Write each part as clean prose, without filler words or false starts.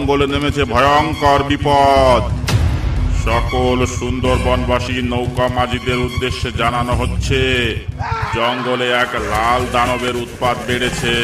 জঙ্গলে নেমেছে ভয়ঙ্কর বিপদ। সকল সুন্দরবনবাসী নৌকা মাঝিদের উদ্দেশ্যে জানানো হচ্ছে, জঙ্গলে এক লাল দানবের উৎপাত বেড়েছে।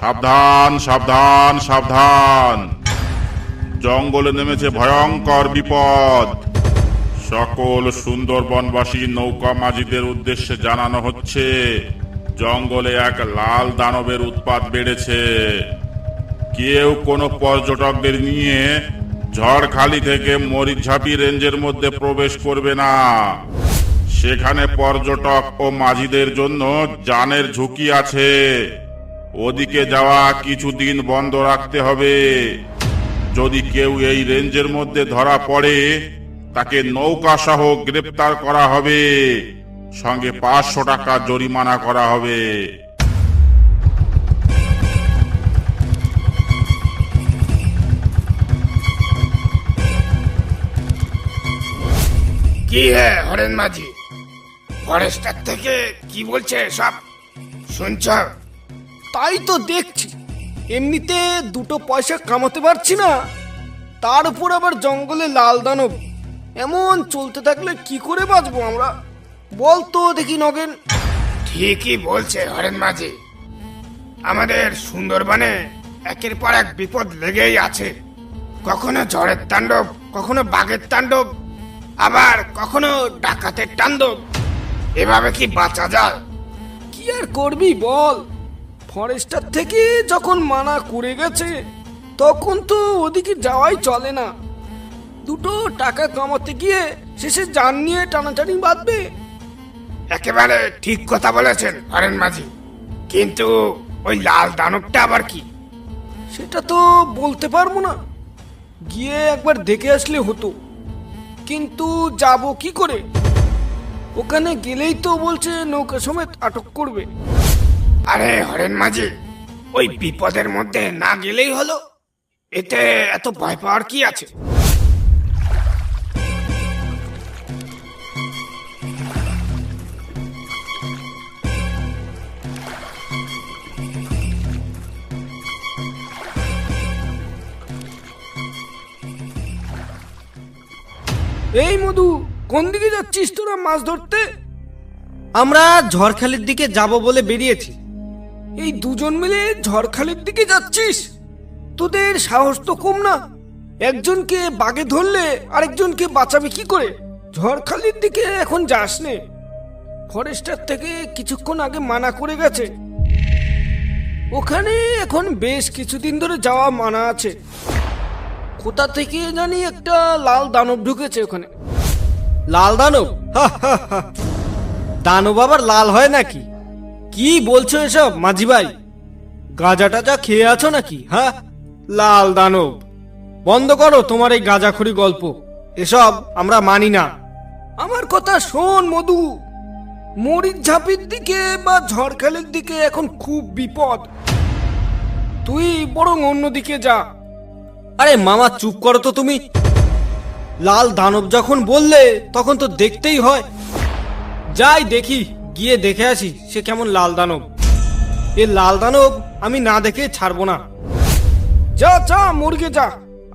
সাবধান সাবধান সাবধান, জঙ্গলে নেমেছে ভয়ঙ্কর বিপদ। সকল সুন্দরবনবাসী নৌকা মাঝিদের উদ্দেশ্যে জানানো হচ্ছে, জঙ্গলে এক লাল দানবের উৎপাত বেড়েছে। কেউ কোনো পর্যটকদের নিয়ে ঝড়খালি থেকে মরিচঝাপি রেঞ্জের মধ্যে প্রবেশ করবে না। সেখানে পর্যটক ও মাঝিদের জন্য জানের ঝুঁকি আছে। ওদিকে যাওয়া কিছুদিন বন্ধ রাখতে হবে। যদি কেউ এই রেঞ্জের মধ্যে ধরা পড়ে, তাকে নৌকা সহ গ্রেপ্তার করা হবে, সঙ্গে 500 টাকা জরিমানা করা হবে। কি হে হরেন মাঝি, ফরেস্টার থেকে কি বলছে সব শুনছ? তাই তো দেখছি, এমনিতে 2 পয়সা কামাতে পারছি না, তার উপর আবার জঙ্গলে লাল দানব। এমন চলতে থাকলে কি করে বাঁচবো আমরা, বল তো দেখি নগেন। ঠিকই বলছে হরেন মাঝি, আমাদের সুন্দরবনে একের পর এক বিপদ লেগেই আছে। কখনো ঝড়ের তাণ্ডব, কখনো বাঘের তাণ্ডব, আবার কখনো ডাকাতের তাণ্ডব। এভাবে কি বাঁচা যায়? কি আর করবি বল, ফরেস্টার থেকে যখন মানা করে গেছে, তখন তো ওদিকে যাওয়াই চলে না। 2 টাকা কামাতে গিয়ে শেষে জান নিয়ে টানাটানি বাঁধবে। একেবারে ঠিক কথা বলেছেন হরেন মাঝি, কিন্তু ওই লাল দানবটা আবার কি? সেটা তো বলতে পারবো না, গিয়ে একবার দেখে আসলে হতো। কিন্তু যাব কি করে? ওখানে গেলেই তো বলছে নৌকা সমেত আটক করবে। আরে হরেন মাঝি, ওই বিপদের মধ্যে না গেলেই হলো, এতে এত ভয় পাওয়ার কি আছে? এই মধু, কোন দিকে যাচ্ছিস তোরা মাছ ধরতে? আমরা ঝড়খালির দিকে যাব বলে বেরিয়েছি। এই 2জন মিলে ঝড়খালির দিকে যাচ্ছিস? তোদের সাহস তো কম না। একজনকে বাগে ধরলে আরেকজনকে বাঁচাবে কি করে? ঝড়খালির দিকে এখন যাস নে, ফরেস্টার থেকে কিছুক্ষণ আগে মানা করে গেছে। ওখানে এখন বেশ কিছুদিন ধরে যাওয়া মানা আছে। কোথা থেকে জানি একটা লাল দানব ঢুকেছে ওখানে। লাল দানব? দানব আবার লাল হয় নাকি? কি বলছো এসব মাঝি ভাই? গাঁজা টাজা খেয়ে আছো নাকি? হ্যাঁ, লাল দানব, বন্ধ করো তোমার এই গাঁজাখড়ি গল্প, এসব আমরা মানি না। আমার কথা শোন মধু, মরিচঝাপির দিকে বা ঝড়খালির দিকে এখন খুব বিপদ। তুই বরং অন্যদিকে যা। আরে মামা চুপ করো তো তুমি। লাল দানব যখন বললে তখন তো দেখতেই হয়। যাই দেখি, গিয়ে দেখে আসি সে কেমন লাল দানব। এ লাল দানব আমি না দেখে ছাড়বো না। যা যা, মুরগে যা,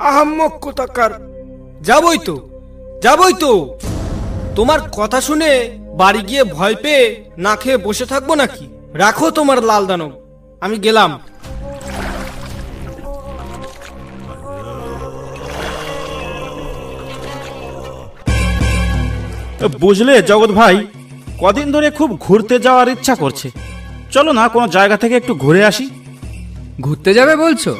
আহাম্মক কোথাকার। যাবই তো, যাবই তো। তোমার কথা শুনে বাড়ি গিয়ে ভয় পেয়ে না খেয়ে বসে থাকবো নাকি? রাখো তোমার লাল দানব, আমি গেলাম। বুঝলে জগৎ ভাই, কদিন ধরে খুব ঘুরতে যাওয়ার ইচ্ছা করছে। চলো না কোনো জায়গা থেকে একটু ঘুরে আসি। ঘুরতে যাবে বলছো?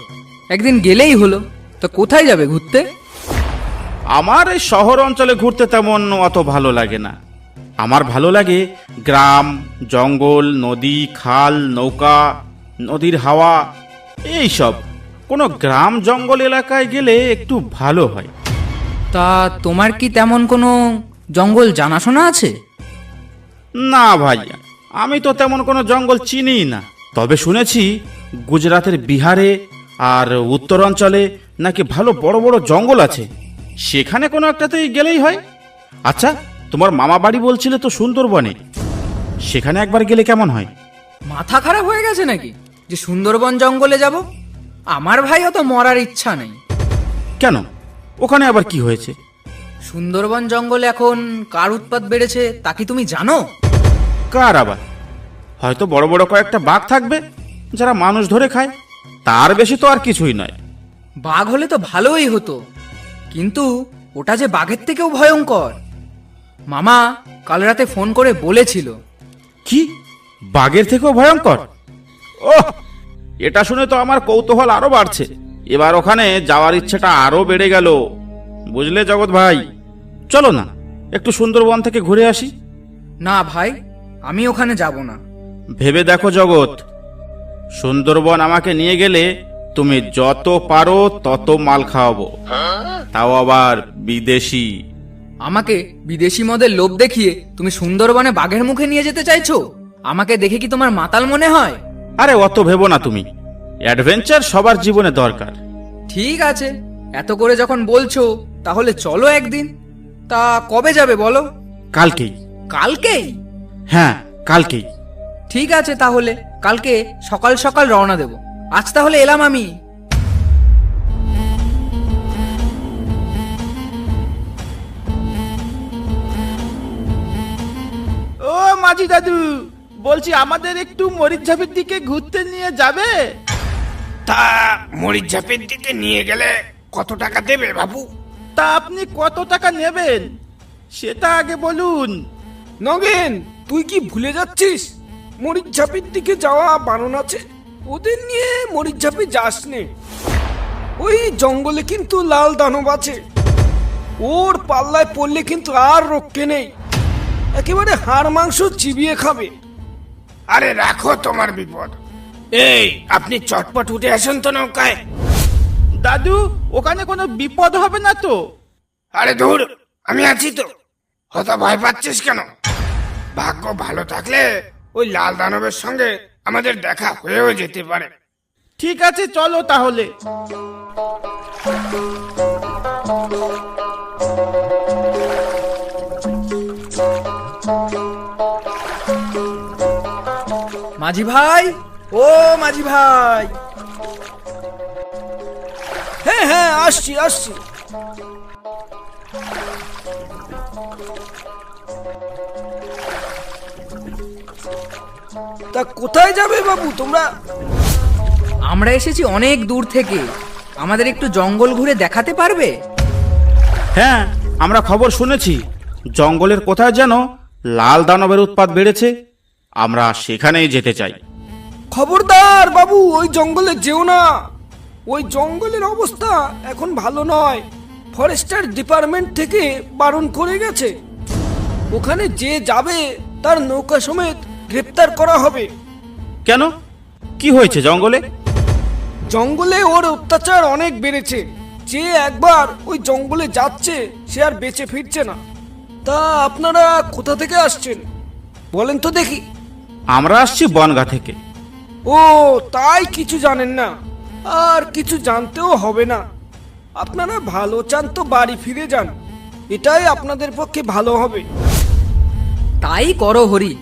একদিন গেলেই হলো। তো কোথায় যাবে ঘুরতে? আমার এই শহর অঞ্চলে ঘুরতে তেমন অত ভালো লাগে না। আমার ভালো লাগে গ্রাম, জঙ্গল, নদী, খাল, নৌকা, নদীর হাওয়া, এই সব। কোনো গ্রাম জঙ্গল এলাকায় গেলে একটু ভালো হয়। তা তোমার কি তেমন কোনো জঙ্গল জানাশোনা আছে? না ভাই, আমি তো তেমন কোনো জঙ্গল চিনিই না। তবে শুনেছি গুজরাতের বিহারে আর উত্তরাঞ্চলে নাকি ভালো বড় বড় জঙ্গল আছে। সেখানে কোনো একটাতেই গেলেই হয়। আচ্ছা, তোমার মামা বাড়ি বলছিলে তো সুন্দরবনে, সেখানে একবার গেলে কেমন হয়? মাথা খারাপ হয়ে গেছে নাকি যে সুন্দরবন জঙ্গলে যাব? আমার ভাইও তো মরার ইচ্ছা নেই। কেন, ওখানে আবার কি হয়েছে? সুন্দরবন জঙ্গলে এখন কার উৎপাত বেড়েছে তা কি তুমি জানো? কার আবার? হয়তো বড় বড় কয়েকটা বাঘ থাকবে যারা মানুষ ধরে খায়, তার বেশি তো আর কিছুই নয়। বাঘ হলে তো ভালোই হতো, কিন্তু ওটা যে বাঘের থেকেও ভয়ঙ্কর। মামা কাল রাতে ফোন করে বলেছিল। কি, বাঘের থেকেও ভয়ঙ্কর? ওহ, এটা শুনে তো আমার কৌতূহল আরো বাড়ছে। এবার ওখানে যাওয়ার ইচ্ছেটা আরো বেড়ে গেল। বুঝলে জগৎ ভাই, চলো না একটু সুন্দরবন থেকে ঘুরে আসি। না ভাই, আমি ওখানে যাব না। ভেবে দেখো জগৎ, সুন্দরবন আমাকে নিয়ে গেলে তুমি যত পারো তত মাল খাওয়াবো, তাও আবার বিদেশি। আমাকে বিদেশি মদের লোভ দেখিয়ে তুমি সুন্দরবনে বাঘের মুখে নিয়ে যেতে চাইছো? আমাকে দেখে কি তোমার মাতাল মনে হয়? আরে অত ভেবো না তুমি, অ্যাডভেঞ্চার সবার জীবনে দরকার। ঠিক আছে, এত করে যখন বলছো তাহলে চলো একদিন। তা কবে যাবে বলো? কালকেই। কালকেই? হ্যাঁ, কালকেই। ঠিক আছে, তাহলে কালকে সকাল সকাল রওনা দেব। আজ তাহলে এলাম আমি। ও মাঝি দাদু, বলছি আমাদের একটু মরিচঝাপের দিকে ঘুরতে নিয়ে যাবে? তা মরিচঝাপের দিকে নিয়ে গেলে কত টাকা দেবে বাবু? তা আপনি কত টাকা নেবেন সেটা আগে বলুন। নগেন, তুই কি ভুলে যাচ্ছিস মরিচঝাপির দিকে যাওয়া বারণ আছে? ওদের নিয়ে মরিচঝাপে যাস নে। ওই জঙ্গলে কিন্তু লাল দানব আছে, ওর পাল্লায় পড়লে কিন্তু আর রক্ষে নেই, একেবারে হাড় মাংস চিবিয়ে খাবে। আরে রাখো তোমার বিপদ। এই, আপনি চটপট উঠে আসুন তো নৌকায়। দাদু, ওখানে কোনো বিপদ হবে না তো? আরে ধুর, আমি আছি তো, হয়তো ভয় পাচ্ছিস কেন? ভাগ্য ভালো থাকলে ওই লাল দানবের সঙ্গে আমাদের দেখা হয়েও যেতে পারে। ঠিক আছে, চলো তাহলে। মাঝি ভাই, ও মাঝি ভাই। হ্যাঁ হ্যাঁ, আসছি আসছি। তা কোথায় যাবে বাবু তোমরা? আমরা এসেছি অনেক দূর থেকে, আমাদের একটু জঙ্গল ঘুরে দেখাতে পারবে? হ্যাঁ, আমরা খবর শুনেছি জঙ্গলের কোথায় যেন লাল দানবের উৎপাত বেড়েছে। আমরা সেখানেই যেতে চাই। খবরদার বাবু, ওই জঙ্গলে যেও না। ওই জঙ্গলের অবস্থা এখন ভালো নয়, ফরেস্টার ডিপার্টমেন্ট থেকে বারণ করে গেছে। ওখানে যে যাবে তার নৌকা সমেত গ্রেপ্তার করা হবে। কেন, কি হয়েছে জঙ্গলে? জঙ্গলে ওর অত্যাচার অনেক বেড়েছে। যে একবার ওই জঙ্গলে যাচ্ছে সে আর বেঁচে ফিরছে না। তা আপনারা কোথা থেকে আসছেন বলেন তো দেখি? আমরা আসছি বনগা থেকে। ও, তাই কিছু জানেন না, আর কিছু জানতেও হবে না। আপনারা ভালো চান তো বাড়ি ফিরে যান, এটাই আপনাদের পক্ষে ভালো হবে। তাই করো হরি,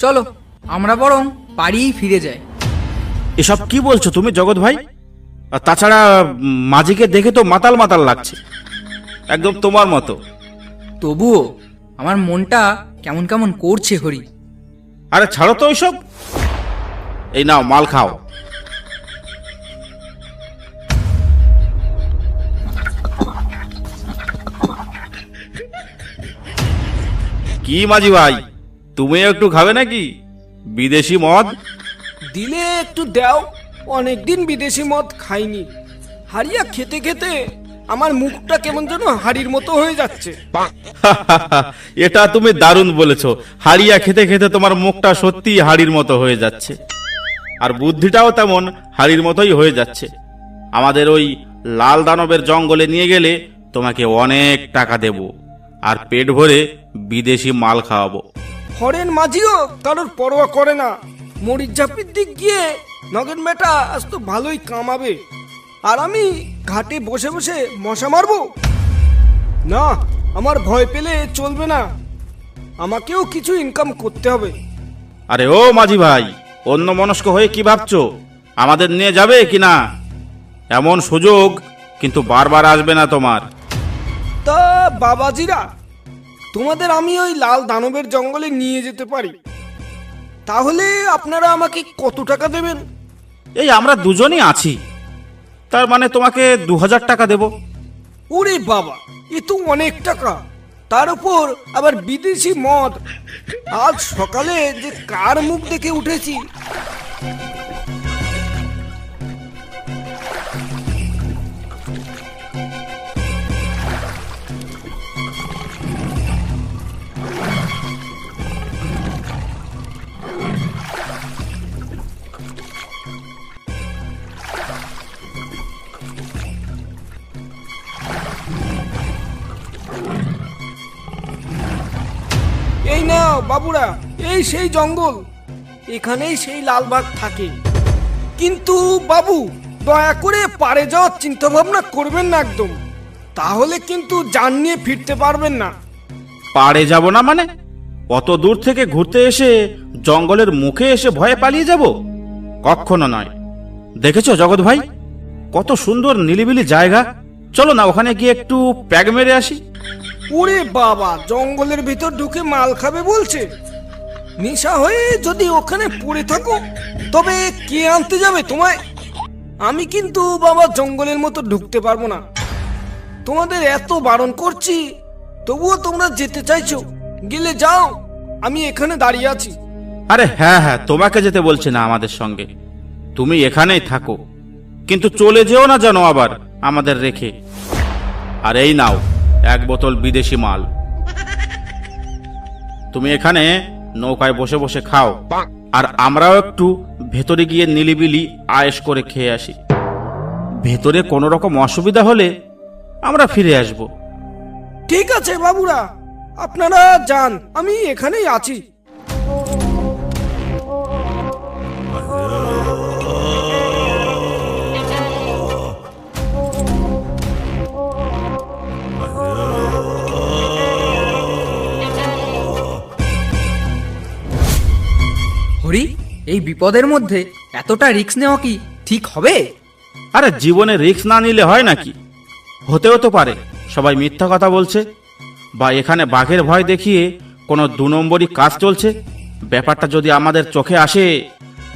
চলো আমরা বরং বাড়িই ফিরে যাই। এসব কি বলছো তুমি জগৎ ভাই? আর তাছাড়া মাঝিকে দেখে তো মাতাল মাতাল লাগছে, একদম তোমার মতো। তবুও আমার মনটা কেমন কেমন করছে হরি। আরে ছাড়ো তো ওইসব, এই নাও মাল খাও। কি মাঝি ভাই, তুমি একটু খাবে নাকি বিদেশি মদ? দিলে একটু দাও, অনেকদিন বিদেশি মদ খাইনি। হারিয়া খেতে খেতে আমার মুখটা কেমন যেন হাড়ির মতো হয়ে যাচ্ছে। এটা তুমি দারুণ বলেছো। হাড়িয়া খেতে খেতে তোমার মুখটা সত্যি হাড়ির মতো হয়ে যাচ্ছে, আর বুদ্ধিটাও তেমন হাড়ির মতোই হয়ে যাচ্ছে। আমাদের ওই লাল দানবের জঙ্গলে নিয়ে গেলে তোমাকে অনেক টাকা দেব, আর পেট ভরে বিদেশি মাল খাওয়াবো। হরেন মাঝিও কারোর পরোয়া করে না। মরিচঝাপির দিক গিয়ে নগেন বেটা আজ তো ভালোই কামাবে, আর আমি ঘাটে বসে বসে মশা মারবো? না, আমার ভয় পেলে চলবে না, আমাকেও কিছু ইনকাম করতে হবে। আরে ও মাঝি ভাই, অন্য মনস্ক হয়ে কি ভাবছো? আমাদের নিয়ে যাবে কি না? এমন সুযোগ কিন্তু বারবার আসবে না তোমার। তা বাবাজিরা, তোমাদের আমি ওই লাল দানবের জঙ্গলে নিয়ে যেতে পারি, তাহলে আপনারা আমাকে কত টাকা দেবেন? এই আমরা দুজনই আছি, তার মানে তোমাকে 2000 টাকা দেব। ওরে বাবা, এ তো অনেক টাকা, তার উপর আবার বিদেশি মদ। আজ সকালে যে কার মুখ দেখে উঠেছি। এই নাও বাবুরা, এই সেই জঙ্গল, এখানেই সেই লালবাগ থাকে। কিন্তু বাবু, দয়া করে পারে যাওয়ার চিন্তা ভাবনা করবেন না একদম, তাহলে কিন্তু জান নিয়ে ফিরতে পারবেন না। পাড়ে যাব না মানে? অত দূর থেকে ঘুরতে এসে জঙ্গলের মুখে এসে ভয়ে পালিয়ে যাব? কখনো নয়। দেখেছো জগৎ ভাই, কত সুন্দর নিলিবিলি জায়গা। চলো না ওখানে গিয়ে একটু প্যাগ মেরে আসি। ওরে বাবা, জঙ্গলের ভিতর ঢুকে মাল খাবে বলছে? নেশা হয়ে যদি ওখানে পড়ে থাকো, তবে কে আনতে যাবে তোমায়? আমি কিন্তু বাবা জঙ্গলের মতো ঢুকতে পারবো না। তোমাদের এত বারণ করছি, তবুও তোমরা যেতে চাইছো। গেলে যাও, আমি এখানে দাঁড়িয়ে আছি। আরে হ্যাঁ হ্যাঁ, তোমাকে যেতে বলছি না আমাদের সঙ্গে, তুমি এখানেই থাকো, কিন্তু চলে যেও না যেন আবার আমাদের রেখে। আর এই নাও 1 বোতল বিদেশি মাল, তুমি এখানে নৌকায় বসে বসে খাও, আর আমরাও একটু ভেতরে গিয়ে নিলিবিলি আয়েশ করে খেয়ে আসি। ভেতরে কোনো রকম অসুবিধা হলে আমরা ফিরে আসব। ঠিক আছে বাবুরা, আপনারা যান, আমি এখানেই আছি। হরি, এই বিপদের মধ্যে এতটা রিস্ক নেওয়া কি ঠিক হবে? আরে জীবনে রিস্ক না নিলে হয় নাকি? হতেও তো পারে সবাই মিথ্যা কথা বলছে, বা এখানে বাঘের ভয় দেখিয়ে কোনো 2 নম্বরই কাজ চলছে। ব্যাপারটা যদি আমাদের চোখে আসে,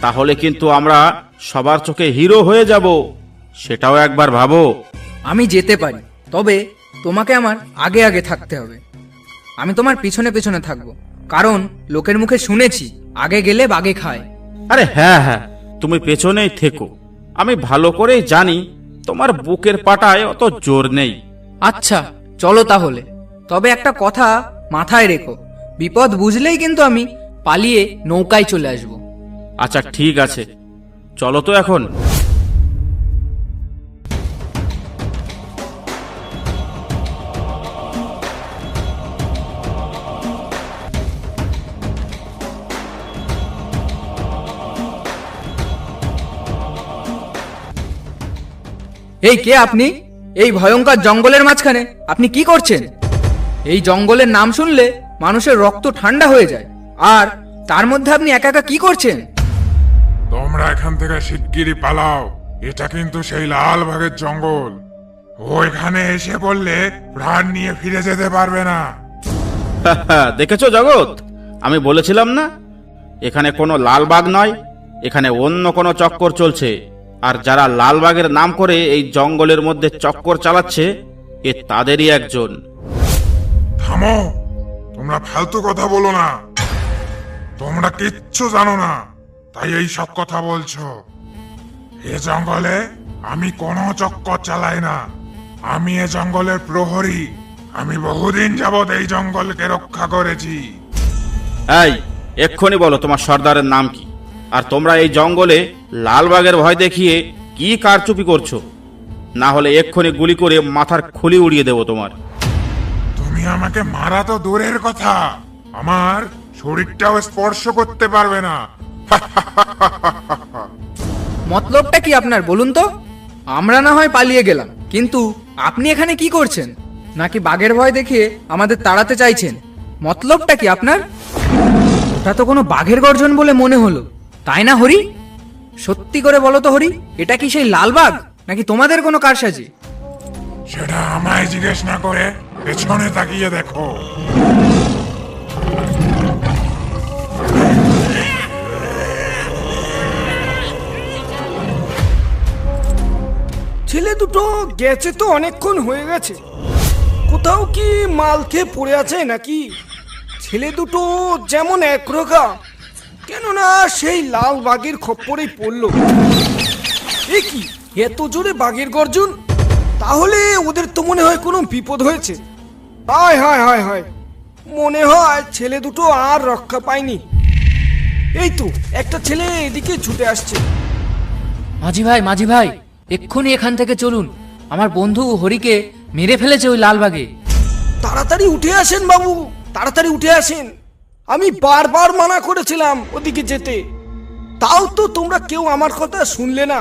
তাহলে কিন্তু আমরা সবার চোখে হিরো হয়ে যাব। সেটাও একবার ভাবো। আমি যেতে পারি, তবে তোমাকে আমার আগে আগে থাকতে হবে। আমি তোমার পিছনে পিছনে থাকবো, কারণ লোকের মুখে শুনেছি আগে গেলে বাগে খায়। আরে হ্যাঁ হ্যাঁ, তুমি পেছনেই থেকো। আমি ভালো করেই জানি তোমার বুকের পাটায় অত জোর নেই। আচ্ছা চলো তাহলে, তবে একটা কথা মাথায় রেখো, বিপদ বুঝলেই কিন্তু আমি পালিয়ে নৌকায় চলে আসব। আচ্ছা ঠিক আছে, চলো তো এখন। এই কে আপনি? এই ভয়ঙ্কর জঙ্গলের মাঝখানে আপনি কি করছেন? এই জঙ্গলের নাম শুনলে মানুষের রক্ত ঠান্ডা হয়ে যায়, আর তার মধ্যে আপনি একা একা কি করছেন? তোমরা এখান থেকে শিগগিরই পালাও, এটা কিন্তু সেই লালবাগের জঙ্গল। ওইখানে এসে পড়লে প্রাণ নিয়ে ফিরে যেতে পারবে না। দেখেছো জগৎ, আমি বলেছিলাম না এখানে কোনো লালবাগ নয়, এখানে অন্য কোনো চক্কর চলছে। আর যারা লালবাগের নাম করে এই জঙ্গলের মধ্যে চক্কর চালাচ্ছে, এ তাদেরই একজন। থামো, তোমরা ফালতু কথা বলো না। তোমরা কিচ্ছু জানো না, তাই এই সব কথা বলছো। এ জঙ্গলে আমি কোনো চক্কর চালাই না। আমি এ জঙ্গলের প্রহরী। আমি বহুদিন যাবৎ এই জঙ্গলকে রক্ষা করেছি। এই এক্ষুনি বলো তোমার সর্দারের নাম কি, আর তোমরা এই জঙ্গলে লালবাগের ভয় দেখিয়ে কি কারচুপি করছো? না হলে এক্ষুনি গুলি করে মাথার খুলি উড়িয়ে দেবো তোমার। তুমি আমাকে মারা তো দূরের কথা, আমার শরীরটাও স্পর্শ করতে পারবে না। মতলবটা কি আপনার বলুন তো? আমরা না হয় পালিয়ে গেলাম, কিন্তু আপনি এখানে কি করছেন? নাকি বাঘের ভয় দেখিয়ে আমাদের তাড়াতে চাইছেন? মতলবটা কি আপনার? ওটা তো কোনো বাঘের গর্জন বলে মনে হলো, তাই না হরি? সত্যি করে বলো তো হরি, এটা কি সেই লাল বাঘ নাকি তোমাদের কোনো কারসাজি? সেটা আমায় জিজ্ঞেস না করে পেছনে তাকিয়ে দেখো। ছেলে দুটো গেছে তো অনেকক্ষণ হয়ে গেছে, কোথাও কি মাল খেয়ে পড়ে আছে নাকি? ছেলে দুটো যেমন একরোগা, কেননা সেই লাল বাঘের খপ্পরেই পড়লো। এ কি এত জোরে বাঘের গর্জন? তাহলে ওদের তো মনে হয় কোনো বিপদ হয়েছে। হায় হায় হায় হায়, মনে হয় ছেলে দুটো আর রক্ষা পায়নি। এই তো একটা ছেলে এদিকে ছুটে আসছে। মাঝি ভাই এক্ষুনি এখান থেকে চলুন, আমার বন্ধু হরিকে মেরে ফেলেছে ওই লালবাগে। তাড়াতাড়ি উঠে আসেন বাবু, তাড়াতাড়ি উঠে আসেন। আমি বারবার মানা করেছিলাম ওদিকে যেতে, তাও তো তোমরা কেউ আমার কথা শুনলে না।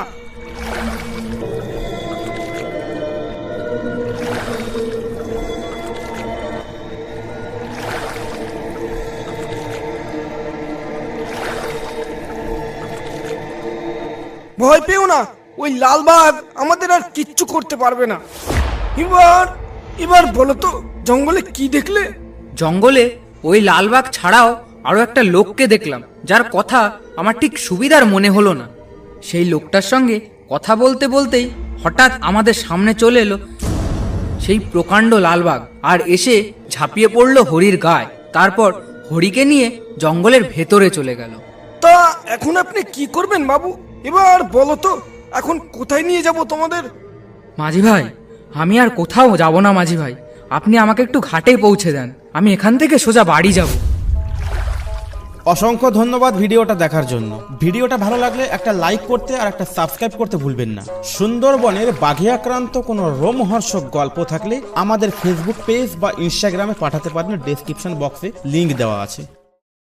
ভয় পেও না, ওই লালবাগ আমাদের আর কিচ্ছু করতে পারবে না। এবার বলো তো জঙ্গলে কি দেখলে? জঙ্গলে ওই লালবাগ ছাড়াও আরো একটা লোককে দেখলাম, যার কথা আমার ঠিক সুবিধার মনে হলো না। সেই লোকটার সঙ্গে কথা বলতে বলতেই হঠাৎ আমাদের সামনে চলে এলো সেই প্রকাণ্ড লালবাগ, আর এসে ঝাঁপিয়ে পড়লো হরির গায়ে। তারপর হরিকে নিয়ে জঙ্গলের ভেতরে চলে গেল। তা এখন আপনি কি করবেন বাবু? এবার বলো তো এখন কোথায় নিয়ে যাব তোমাদের? মাঝি ভাই, আমি আর কোথাও যাব না মাঝি ভাই, আপনি আমাকে একটু ঘাটে পৌঁছে দেন, আমি এখান থেকে সোজা বাড়ি যাব। অসংখ্য ধন্যবাদ ভিডিওটা দেখার জন্য। ভিডিওটা ভালো লাগলে একটা লাইক করতে আর একটা সাবস্ক্রাইব করতে ভুলবেন না। সুন্দরবনের বাঘে আক্রান্ত কোনো রোমহর্ষক গল্প থাকলে আমাদের ফেসবুক পেজ বা ইনস্টাগ্রামে পাঠাতে পারেন, ডেসক্রিপশন বক্সে লিংক দেওয়া আছে।